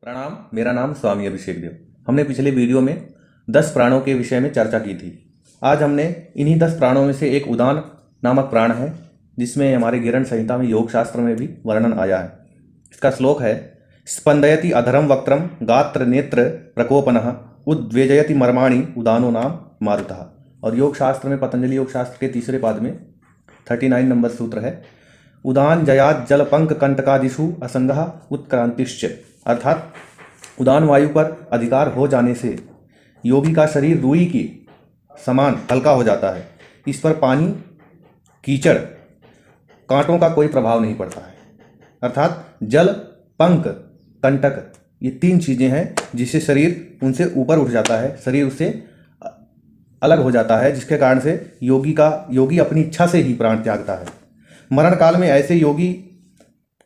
प्रणाम। मेरा नाम स्वामी अभिषेक देव। हमने पिछले वीडियो में 10 प्राणों के विषय में चर्चा की थी। आज हमने इन्हीं 10 प्राणों में से एक उदान नामक प्राण है, जिसमें हमारे गिरण संहिता में योग शास्त्र में भी वर्णन आया है। इसका श्लोक है, स्पंदयति अधरम वक्त्रम गात्र नेत्र प्रकोपनः उद्वेजयति मर्माणि उदानो नाम मारुतः। और योग शास्त्र में पतंजलि योग शास्त्र के तीसरे पाद में 39 नंबर सूत्र है, उदान जयात जल पंक कंटकादिषु असंगः उत्क्रांतिश्च। अर्थात उदान वायु पर अधिकार हो जाने से योगी का शरीर रुई की समान हल्का हो जाता है। इस पर पानी, कीचड़, कांटों का कोई प्रभाव नहीं पड़ता है। अर्थात जल, पंक, कंटक, ये 3 चीजें हैं जिससे शरीर उनसे ऊपर उठ जाता है, शरीर उससे अलग हो जाता है, जिसके कारण से योगी अपनी इच्छा से ही प्राण त्यागता है। मरण काल में ऐसे योगी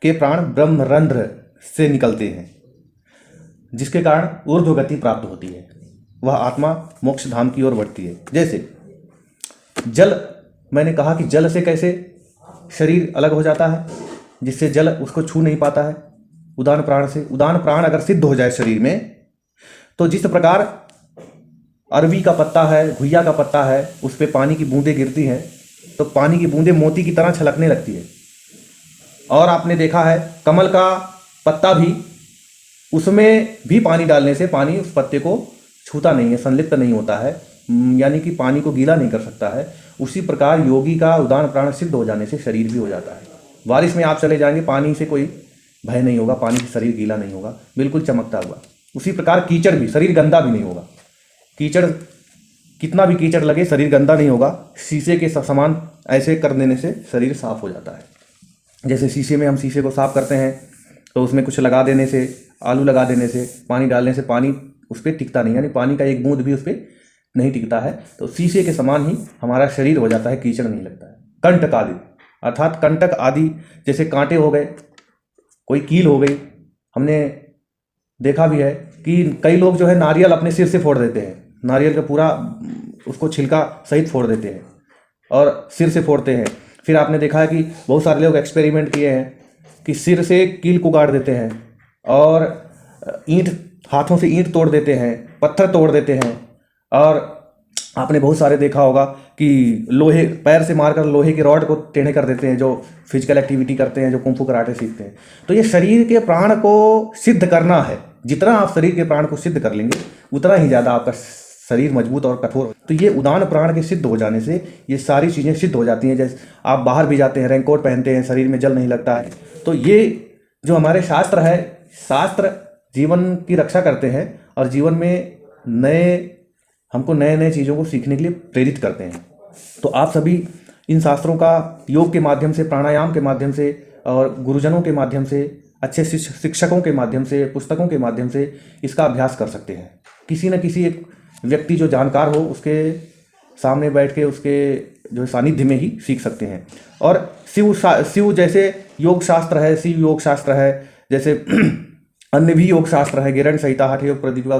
के प्राण ब्रह्मरंध्र से निकलते हैं, जिसके कारण ऊर्ध्व गति प्राप्त होती है। वह आत्मा मोक्ष धाम की ओर बढ़ती है। जैसे जल, मैंने कहा कि जल से कैसे शरीर अलग हो जाता है, जिससे जल उसको छू नहीं पाता है। उदान प्राण से, उदान प्राण अगर सिद्ध हो जाए शरीर में, तो जिस प्रकार अरबी का पत्ता है, घुइया का पत्ता है, उस पर पानी की बूंदें गिरती हैं तो पानी की बूंदें मोती की तरह छलकने लगती है। और आपने देखा है कमल का पत्ता भी, उसमें भी पानी डालने से पानी उस पत्ते को छूता नहीं है, संलिप्त नहीं होता है, यानी कि पानी को गीला नहीं कर सकता है। उसी प्रकार योगी का उदान प्राण सिद्ध हो जाने से शरीर भी हो जाता है। बारिश में आप चले जाएंगे, पानी से कोई भय नहीं होगा, पानी से शरीर गीला नहीं होगा, बिल्कुल चमकता हुआ। उसी प्रकार कीचड़ भी, शरीर गंदा भी नहीं होगा। कीचड़, कितना भी कीचड़ लगे, शरीर गंदा नहीं होगा। शीशे के समान ऐसे कर देने से शरीर साफ हो जाता है। जैसे शीशे में हम शीशे को साफ करते हैं तो उसमें कुछ लगा देने से, आलू लगा देने से, पानी डालने से पानी उस पर टिकता नहीं, यानी पानी का एक बूंद भी उस पर नहीं टिकता है। तो शीशे के समान ही हमारा शरीर हो जाता है, कीचड़ नहीं लगता है। कंटक आदि, अर्थात कंटक आदि जैसे कांटे हो गए, कोई कील हो गई। हमने देखा भी है कि कई लोग जो है नारियल अपने सिर से फोड़ देते हैं, नारियल का पूरा उसको छिलका सहित फोड़ देते हैं और सिर से फोड़ते हैं। फिर आपने देखा है कि बहुत सारे लोग एक्सपेरिमेंट किए हैं कि सिर से कील को गाड़ देते हैं और ईंट, हाथों से ईंट तोड़ देते हैं, पत्थर तोड़ देते हैं। और आपने बहुत सारे देखा होगा कि लोहे, पैर से मारकर लोहे के रॉड को टेढ़े कर देते हैं, जो फिजिकल एक्टिविटी करते हैं, जो कुंफू कराटे सीखते हैं। तो ये शरीर के प्राण को सिद्ध करना है। जितना आप शरीर के प्राण को सिद्ध कर लेंगे, उतना ही ज़्यादा आपका शरीर मजबूत और कठोर। तो ये उदान प्राण के सिद्ध हो जाने से ये सारी चीज़ें सिद्ध हो जाती हैं। जैसे आप बाहर भी जाते हैं, रेनकोट पहनते हैं, शरीर में जल नहीं लगता है। तो ये जो हमारे शास्त्र है, शास्त्र जीवन की रक्षा करते हैं और जीवन में हमको नए नए चीज़ों को सीखने के लिए प्रेरित करते हैं। तो आप सभी इन शास्त्रों का योग के माध्यम से, प्राणायाम के माध्यम से और गुरुजनों के माध्यम से, अच्छे शिक्षकों के माध्यम से, पुस्तकों के माध्यम से इसका अभ्यास कर सकते हैं। किसी न किसी एक व्यक्ति जो जानकार हो, उसके सामने बैठ के, उसके जो सानिध्य में ही सीख सकते हैं। और शिव जैसे योग शास्त्र है, शिव योग शास्त्र है, जैसे अन्य भी योग शास्त्र है, गिरण संहिता, हठ योग, प्रदीपिका,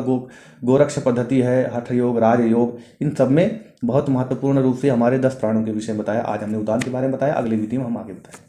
गोरक्ष पद्धति है, हठ योग, राज योग, इन सब में बहुत महत्वपूर्ण रूप से हमारे 10 प्राणों के विषय में बताया। आज हमने उदान के बारे में बताया, अगली वीडियो में हम आगे बताएंगे।